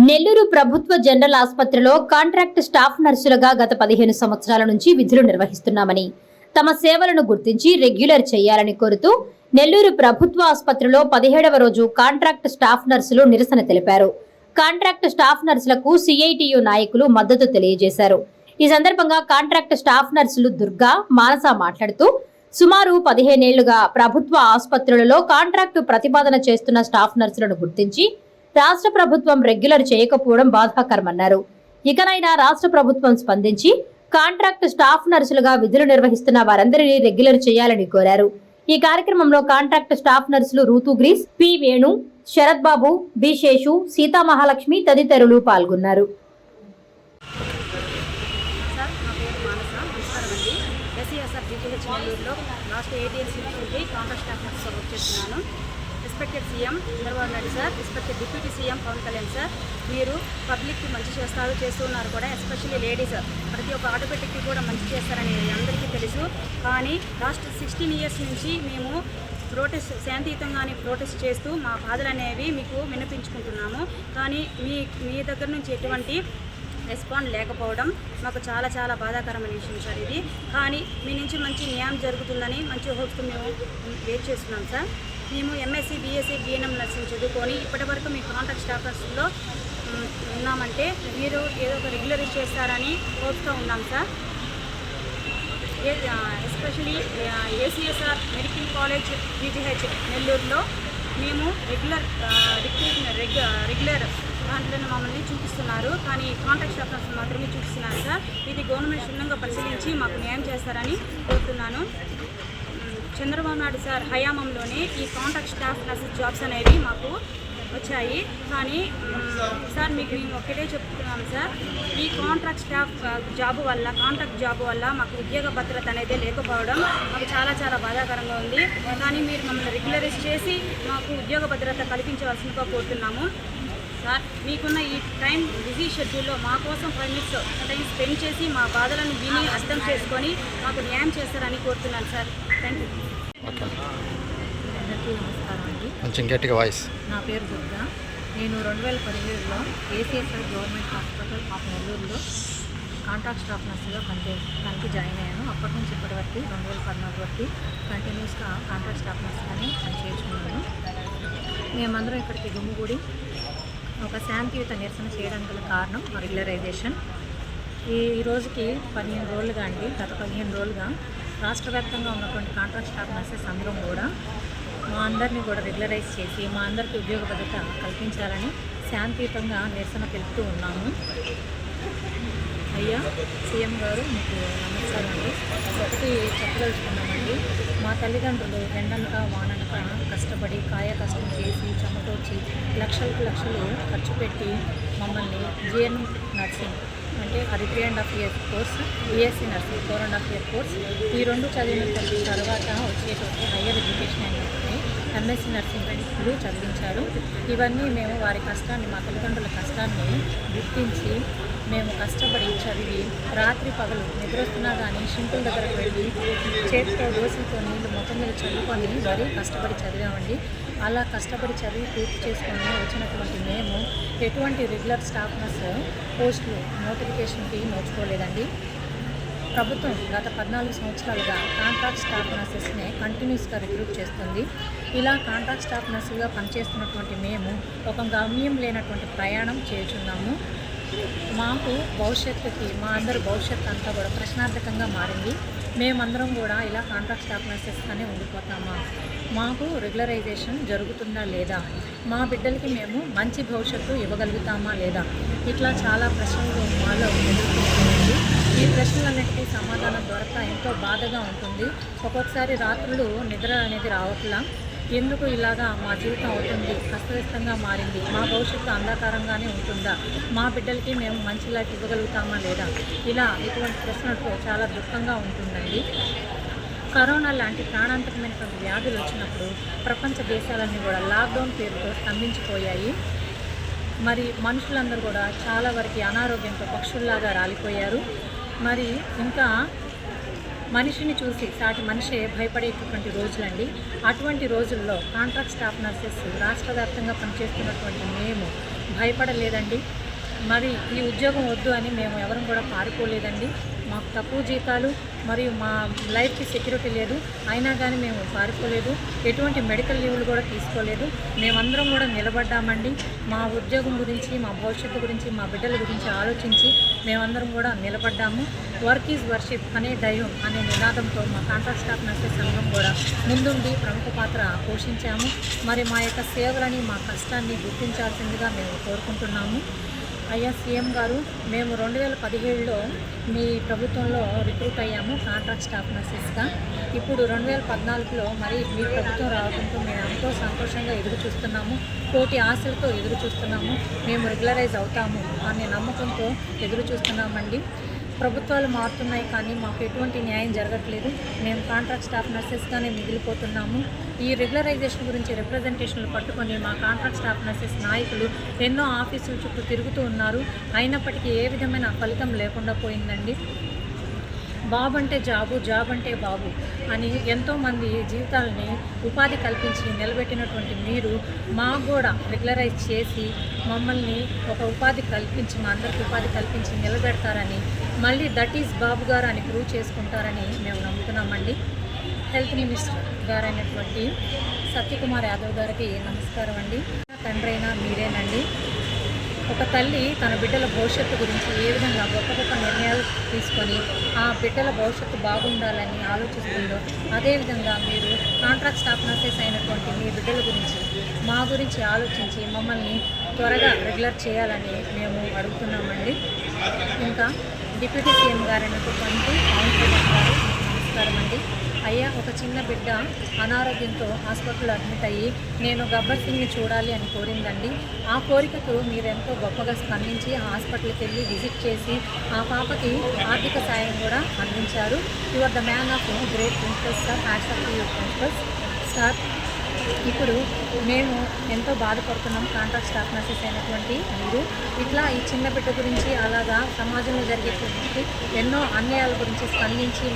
నెల్లూరు ప్రభుత్వ జనరల్ ఆసుపత్రిలో contract staff నర్సులుగా గత 15 సంవత్సరాల నుంచి విధులు నిర్వహిస్తున్నామని, తమ సేవలను గుర్తించి రెగ్యులర్ చేయాలని కోరుతూ నెల్లూరు ప్రభుత్వ ఆసుపత్రిలో 17వ రోజు కాంట్రాక్ట్ స్టాఫ్ నర్సులు నిరసన తెలిపారు. కాంట్రాక్ట్ స్టాఫ్ నర్సులకు సిఐటియు నాయకులు మద్దతు తెలియజేశారు. ఈ సందర్భంగా కాంట్రాక్ట్ స్టాఫ్ నర్సులు దుర్గా, మానస మాట్లాడుతూ సుమారు 15 ఏళ్లుగా ప్రభుత్వ ఆసుపత్రులలో కాంట్రాక్టు ప్రతిపాదన చేస్తున్న స్టాఫ్ నర్సులను గుర్తించి రాష్ట్ర ప్రభుత్వం రెగ్యులర్ చేయకపోవడం బాధాకరమన్నారు. ఇకనైనా రాష్ట్ర ప్రభుత్వం స్పందించి కాంట్రాక్ట్ స్టాఫ్ నర్సులుగా విధులు నిర్వహిస్తున్న వారందరినీ రెగ్యులర్ చేయాలని కోరారు. ఈ కార్యక్రమంలో కాంట్రాక్ట్ స్టాఫ్ నర్సులు Ruth Grace, P Venu, Sharath Babu, B Seshu, Sita Mahalakshmi తదితరులు పాల్గొన్నారు. Respected CM Chandrababu Naidu sir, respected deputy CM Pawan Kalyan sir, మీరు పబ్లిక్కి మంచి చేస్తున్నారు కూడా, ఎస్పెషల్లీ లేడీస్ ప్రతి ఒక్క ఆటోమేటిక్కి కూడా మంచి చేస్తారని అందరికీ తెలుసు. కానీ లాస్ట్ 16 ఇయర్స్ నుంచి మేము శాంతియుతంగానే ప్రొటెస్ట్ చేస్తూ మా బాధలు అనేవి మీకు వినిపించుకుంటున్నాము. కానీ మీ దగ్గర నుంచి ఎటువంటి రెస్పాండ్ లేకపోవడం మాకు చాలా చాలా బాధాకరమైన విషయం సార్ ఇది. కానీ మీ నుంచి మంచి న్యాయం జరుగుతుందని మంచి హోప్స్తో మేము వెయిట్ చేస్తున్నాం సార్. మేము ఎంఎస్సీ, బీఎస్సీ, బిఎన్ఎం నర్సింగ్ చదువుకొని ఇప్పటివరకు మీ కాంట్రాక్ట్ స్టాఫర్స్లో ఉన్నామంటే మీరు ఏదో ఒక రెగ్యులరైజ్ చేస్తారని హోప్స్తో ఉన్నాం sir. Especially ACSR medical college PGH నెల్లూరులో మేము రెగ్యులర్ దాంట్లో మమ్మల్ని చూపిస్తున్నారు. కానీ కాంట్రాక్ట్ స్టాఫ్ మాత్రమే చూపిస్తున్నారు సార్. ఇది గవర్నమెంట్ క్షుణ్ణంగా పరిశీలించి మాకు న్యాయం చేస్తారని కోరుతున్నాను. చంద్రబాబు నాయుడు సార్ హయాంలోనే ఈ కాంట్రాక్ట్ స్టాఫ్ నర్సెస్ జాబ్స్ అనేవి మాకు వచ్చాయి. కానీ సార్ మేము ఒకటే చెప్తున్నాం సార్, ఈ కాంట్రాక్ట్ స్టాఫ్ కాంట్రాక్ట్ జాబ్ వల్ల మాకు ఉద్యోగ భద్రత అనేది లేకపోవడం మాకు చాలా చాలా బాధాకరంగా ఉంది. కానీ మీరు మమ్మల్ని రెగ్యులరైజ్ చేసి మాకు ఉద్యోగ భద్రత కల్పించవలసిందిగా కోరుతున్నాము సార్. మీకున్న ఈ టైం బిజీ షెడ్యూల్లో మా కోసం 5 minutes టైం స్పెండ్ చేసి మా బాధలను విని అర్థం చేసుకొని మాకు న్యాయం చేస్తారని కోరుతున్నాను సార్. Thank you. అందరికీ నమస్కారం అండి. కొంచెం గట్టిగా వాయిస్. నా పేరు దుర్గా. నేను 2017లో ఏసీఎస్ఆర్ గవర్నమెంట్ హాస్పిటల్ ఆఫ్ నెల్లూరులో కాంట్రాక్ట్ స్టాఫ్ నర్సుగా పనికి జాయిన్ అయ్యాను. అప్పటి నుంచి ఇప్పటి వరకు 2014 వరకు కంటిన్యూస్గా కాంట్రాక్ట్ స్టాఫ్ నర్సుగానే పనిచేస్తున్నాను. మేమందరం ఇక్కడికి గుమ్మిగూడి ఒక శాంతియుత నిరసన చేయడానికి గల కారణం రెగ్యులరైజేషన్. ఈ రోజుకి 15 రోజులుగా అండి, గత 15 రోజులుగా రాష్ట్ర వ్యాప్తంగా ఉన్నటువంటి కాంట్రాక్ట్ స్టాఫ్ నర్సెస్ అందరం కూడా మా అందరినీ కూడా రెగ్యులరైజ్ చేసి మా అందరికీ ఉద్యోగ భద్రత కల్పించాలని శాంతియుతంగా నిరసన తెలుపుతూ ఉన్నాము. అయ్యా సీఎం గారు, మీకు నమస్కారం అండి. ఒకటి చెప్పదలుచుకున్నామండి. మా తల్లిదండ్రులు ఎండనక వాననక కష్టపడి కాయ కష్టం చేసి చెమటోడ్చి లక్షలు ఖర్చు పెట్టి మమ్మల్ని జిఎన్ఎం నర్సింగ్ అంటే అది 3.5 years course, BSc nursing 4.5 year course, ఈ 2 చదివిన తర్వాత వచ్చేటువంటి హయ్యర్ ఎడ్యుకేషన్ అనేది ఎంఎస్సీ నర్సింగ్ చదివించారు. ఇవన్నీ మేము వారి కష్టాన్ని, మా తల్లిదండ్రుల కష్టాన్ని గుర్తించి మేము కష్టపడి చదివి రాత్రి పగలు నిద్రొస్తున్నా కానీ షింకుల దగ్గరకు వెళ్ళి చేతితో దోశలతో నీళ్ళు మొత్తం మీద చదువుకొని మరీ కష్టపడి చదివామండి. అలా కష్టపడి చదివి పూర్తి చేసుకొని వచ్చినటువంటి మేము ఎటువంటి రెగ్యులర్ స్టాఫ్ నర్స్ పోస్టులు నోటిఫికేషన్కి నోచుకోలేదండి. ప్రభుత్వం గత 14 సంవత్సరాలుగా కాంట్రాక్ట్ స్టాఫ్ నర్సెస్ని కంటిన్యూస్గా రిక్రూట్ చేస్తుంది. ఇలా కాంట్రాక్ట్ స్టాఫ్ నర్సులుగా పనిచేస్తున్నటువంటి మేము ఒక గమ్యం లేనటువంటి ప్రయాణం చేస్తున్నాము. మాకు భవిష్యత్తుకి మా అందరి భవిష్యత్తు అంతా కూడా ప్రశ్నార్థకంగా మారింది. మేమందరం కూడా ఇలా కాంట్రాక్ట్ స్టాఫ్ నర్సెస్గానే ఉండిపోతామా? మాకు రెగ్యులరైజేషన్ జరుగుతుందా లేదా? మా బిడ్డలకి మేము మంచి భవిష్యత్తు ఇవ్వగలుగుతామా లేదా? ఇట్లా చాలా ప్రశ్నలు మాలో ఎదుర్కొంటుంది. ఈ ప్రశ్నలన్నిటికీ సమాధానం దొరక ఎంతో బాధగా ఉంటుంది. ఒక్కొక్కసారి రాత్రులు నిద్ర అనేది రావట్లా. ఎందుకు ఇలాగా మా జీవితం అవుతుంది, అస్తవ్యస్తంగా మారింది, మా భవిష్యత్తు అంధకారంగానే ఉంటుందా, మా బిడ్డలకి మేము మంచి లైఫ్ ఇవ్వగలుగుతామా లేదా? ఇలా ఇటువంటి ప్రశ్నలతో చాలా దుఃఖంగా ఉంటుందండి. కరోనా లాంటి ప్రాణాంతకమైనటువంటి వ్యాధులు వచ్చినప్పుడు ప్రపంచ దేశాలన్నీ కూడా లాక్డౌన్ పేరుతో స్తంభించిపోయాయి. మరి మనుషులందరూ కూడా చాలా వరకు అనారోగ్యంతో పక్షుల్లాగా రాలిపోయారు. మరి ఇంకా మనిషిని చూసి సాటి మనిషే భయపడేటటువంటి రోజులండి. అటువంటి రోజుల్లో కాంట్రాక్ట్ స్టాఫ్ నర్సెస్ రాష్ట్ర వ్యాప్తంగా పనిచేస్తున్నటువంటి మేము భయపడలేదండి. మరి ఈ ఉద్యోగం వద్దు అని మేము ఎవరం కూడా పారిపోలేదండి. మాకు తక్కువ జీతాలు మరియు మా లైఫ్కి సెక్యూరిటీ లేదు, అయినా కానీ మేము పారిపోలేదు. ఎటువంటి మెడికల్ లీవ్లు కూడా తీసుకోలేదు. మేమందరం కూడా నిలబడ్డామండి. మా ఉద్యోగం గురించి, మా భవిష్యత్తు గురించి, మా బిడ్డల గురించి ఆలోచించి మేమందరం కూడా నిలబడ్డాము. వర్క్ ఈజ్ వర్షిప్ అనే దైవం అనే నినాదంతో మా కాంట్రాక్ట్ స్టాఫ్ నర్సెస్ సంఘం కూడా ముందుండి ప్రముఖ పాత్ర పోషించాము. మరి మా యొక్క సేవలని, మా కష్టాన్ని గుర్తించాల్సిందిగా మేము కోరుకుంటున్నాము. అయ్యా సీఎం గారు, మేము 2017లో మీ ప్రభుత్వంలో రిక్రూట్ అయ్యాము కాంట్రాక్ట్ స్టాఫ్ నర్సెస్గా. ఇప్పుడు 2014లో మరి మీ ప్రభుత్వం రావడంతో మేము ఎంతో సంతోషంగా ఎదురు చూస్తున్నాము. కోటి ఆశలతో ఎదురు చూస్తున్నాము. మేము రెగ్యులరైజ్ అవుతాము అనే నమ్మకంతో ఎదురు చూస్తున్నామండి. ప్రభుత్వాలు మారుతున్నాయి కానీ మాకు ఎటువంటి న్యాయం జరగట్లేదు. మేము కాంట్రాక్ట్ స్టాఫ్ నర్సెస్గానే మిగిలిపోతున్నాము. ఈ రెగ్యులరైజేషన్ గురించి రిప్రజెంటేషన్లు పట్టుకొని మా కాంట్రాక్ట్ స్టాఫ్ నర్సెస్ నాయకులు ఎన్నో ఆఫీసుల చుట్టూ తిరుగుతూ ఉన్నారు. అయినప్పటికీ ఏ విధమైన ఫలితం లేకుండా పోయిందండి. బాబు అంటే జాబు, జాబ్ అంటే బాబు అని ఎంతోమంది జీవితాలని ఉపాధి కల్పించి నిలబెట్టినటువంటి మీరు మాకు కూడా రెగ్యులరైజ్ చేసి మమ్మల్ని ఒక ఉపాధి కల్పించి, మా అందరికి ఉపాధి కల్పించి నిలబెడతారని, మళ్ళీ దట్ ఈజ్ బాబు గారు అని ప్రూవ్ చేసుకుంటారని మేము నమ్ముతున్నామండి. హెల్త్ మినిస్టర్ గారైనటువంటి సత్యకుమార్ యాదవ్ గారికి నమస్కారం అండి. తండ్రి అయినా మీరేనండి. ఒక తల్లి తన బిడ్డల భవిష్యత్తు గురించి ఏ విధంగా గొప్ప గొప్ప నిర్ణయాలు తీసుకొని ఆ బిడ్డల భవిష్యత్తు బాగుండాలని ఆలోచిస్తుందో, అదేవిధంగా మీరు కాంట్రాక్ట్ స్టాఫ్ నర్సెస్ అయినటువంటి మీ బిడ్డల గురించి, మా గురించి ఆలోచించి మమ్మల్ని త్వరగా రెగ్యులర్ చేయాలని మేము అడుగుతున్నామండి. ఇంకా డిప్యూటీ సీఎం గారైనటువంటి పవన్ కళ్యాణ్ గారు నమస్కారం అండి. అయ్యా, ఒక చిన్న బిడ్డ అనారోగ్యంతో హాస్పిటల్లో అడ్మిట్ అయ్యి నేను గబ్బర్ సింగ్ని చూడాలి అని కోరిందండి. ఆ కోరికకు మీరు ఎంతో గొప్పగా స్పందించి ఆ హాస్పిటల్కి వెళ్ళి విజిట్ చేసి ఆ పాపకి ఆర్థిక సాయం కూడా అందించారు. You are the man of great principles sir. Hats off to your principles sir. ఇప్పుడు మేము ఎంతో బాధపడుతున్నాం. కాంట్రాక్ట్ స్టాఫ్ నర్సెస్ అయినటువంటి మీరు ఇట్లా ఈ చిన్న బిడ్డ గురించి, అలాగా సమాజంలో జరిగేటువంటి ఎన్నో అన్యాయాల గురించి స్పందించి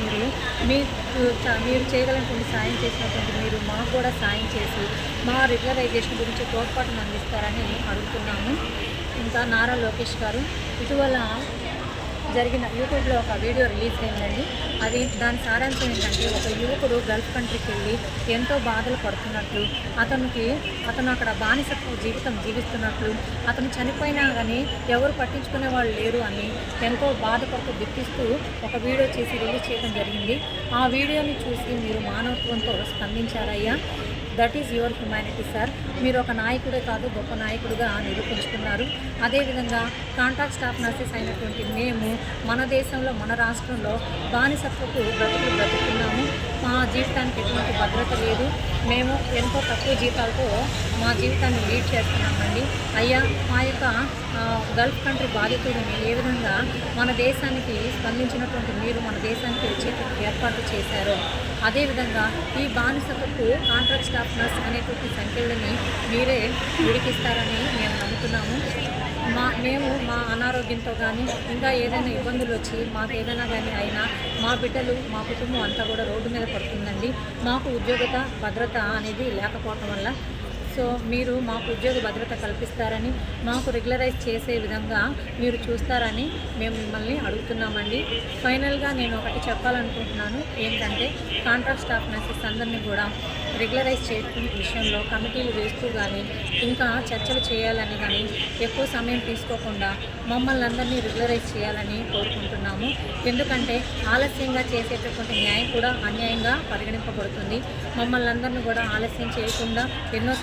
మీరు చేయగలిగినటువంటి సాయం చేసినటువంటి మీరు మాకు కూడా సాయం చేసి మా రెగ్యులరైజేషన్ గురించి తోడ్పాటును అందిస్తారని అడుగుతున్నాము. ఇంకా నారా లోకేష్ గారు, ఇటీవల జరిగిన యూట్యూబ్లో ఒక వీడియో రిలీజ్ అయిందండి. దాని సారాంశం ఏంటంటే, ఒక యువకుడు గల్ఫ్ కంట్రీకి వెళ్ళి ఎంతో బాధలు పడుతున్నట్లు, అతను అక్కడ బానిసత్వ జీవితం జీవిస్తున్నట్లు, అతను చనిపోయినా కానీ ఎవరు పట్టించుకునే వాళ్ళు లేరు అని ఎంతో బాధపడుతూ దుఃఖిస్తూ ఒక వీడియో చేసి రిలీజ్ చేయడం జరిగింది. ఆ వీడియోని చూసి మీరు మానవత్వంతో స్పందించారయ్యా. That is your humanity sir. మీరు ఒక నాయకుడే కాదు, గొప్ప నాయకుడిగా నిరూపించుకున్నారు. అదేవిధంగా కాంట్రాక్ట్ స్టాఫ్ నర్సెస్ అయినటువంటి మేము మన దేశంలో, మన రాష్ట్రంలో బానిసత్వపు బ్రతుకుతున్నాము. మా జీవితానికి ఎటువంటి భద్రత లేదు. మేము ఎంతో తక్కువ జీతాలతో మా జీవితాన్ని లీడ్ చేస్తున్నామండి. అయ్యా, మా యొక్క గల్ఫ్ కంట్రీ బాధితులని ఏ విధంగా మన దేశానికి స్పందించినటువంటి మీరు మన దేశానికి వచ్చేటువంటి ఏర్పాటు చేశారో, అదేవిధంగా ఈ బానిసత్వపు కాంట్రాక్ట్ స్టాఫ్ నర్స్ అనేటువంటి సంఖ్యలని మీరే విడిపిస్తారని మేము నమ్ముతున్నాము. మేము మా అనారోగ్యంతో కానీ ఇంకా ఏదైనా ఇబ్బందులు వచ్చి మాకు ఏదైనా కానీ అయినా మా బిడ్డలు, మా కుటుంబం అంతా కూడా రోడ్డు మీద పడుతుందండి. మాకు ఉద్యోగ భద్రత అనేది లేకపోవటం వల్ల సో మీరు మాకు ఉద్యోగ భద్రత కల్పిస్తారని, మాకు రెగ్యులరైజ్ చేసే విధంగా మీరు చూస్తారని మేము మిమ్మల్ని అడుగుతున్నామండి. ఫైనల్గా నేను ఒకటి చెప్పాలనుకుంటున్నాను. ఏంటంటే, కాంట్రాక్ట్ స్టాఫ్ నర్సెస్ అందరినీ కూడా రెగ్యులరైజ్ చేయడం విషయంలో కమిటీలు వేస్తూ కానీ, ఇంకా చర్చలు చేయాలని కానీ, ఎక్కువ సమయం తీసుకోకుండా మమ్మల్ని అందరినీ రెగ్యులరైజ్ చేయాలని కోరుకుంటున్నాము. ఎందుకంటే ఆలస్యంగా చేసేటటువంటి న్యాయం కూడా అన్యాయంగా పరిగణింపబడుతుంది. మమ్మల్ని అందరినీ కూడా ఆలస్యం చేయకుండా ఎన్నో